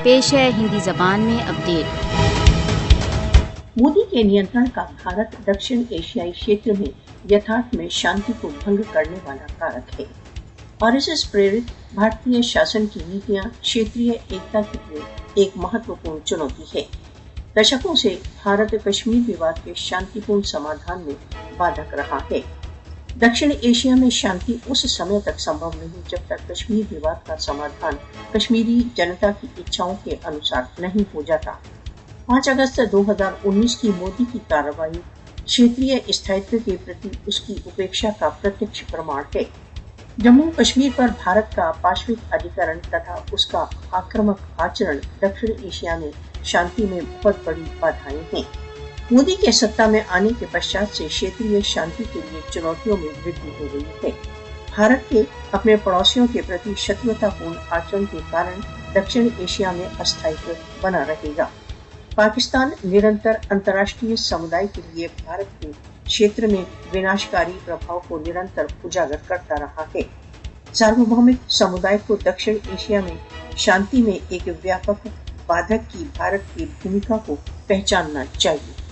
पेश है हिंदी जबान में अपडेट। मोदी के नियंत्रण का भारत दक्षिण एशियाई क्षेत्र में यथार्थ में शांति को भंग करने वाला कारक है। आरएसएस प्रेरित भारतीय शासन की नीतियां क्षेत्रीय एकता के लिए एक महत्वपूर्ण चुनौती है। दशकों से भारत कश्मीर विवाद के शांतिपूर्ण समाधान में बाधक रहा है। दक्षिण एशिया में शांति उस समय तक संभव नहीं जब तक कश्मीर विवाद का समाधान कश्मीरी जनता की इच्छाओं के अनुसार नहीं हो जाता। 5 अगस्त 2019 की मोदी की कार्रवाई क्षेत्रीय स्थायित्व के प्रति उसकी उपेक्षा का प्रत्यक्ष प्रमाण है। जम्मू कश्मीर पर भारत का पाशविक अधिकरण तथा उसका आक्रामक आचरण दक्षिण एशिया में शांति में बहुत बड़ी बाधाएं हैं। मोदी के सत्ता में आने के पश्चात से क्षेत्रीय शांति के लिए चुनौतियों में वृद्धि हो गई है। भारत के अपने पड़ोसियों के प्रति शत्रुतापूर्ण आचरण के कारण दक्षिण एशिया में अस्थायित्व बना रहेगा। पाकिस्तान निरंतर अंतर्राष्ट्रीय समुदाय के लिए भारत के क्षेत्र में विनाशकारी प्रभाव को निरंतर उजागर करता रहा है। सार्वभौमिक समुदाय को दक्षिण एशिया में शांति में एक व्यापक बाधक की भारत की भूमिका को पहचानना चाहिए।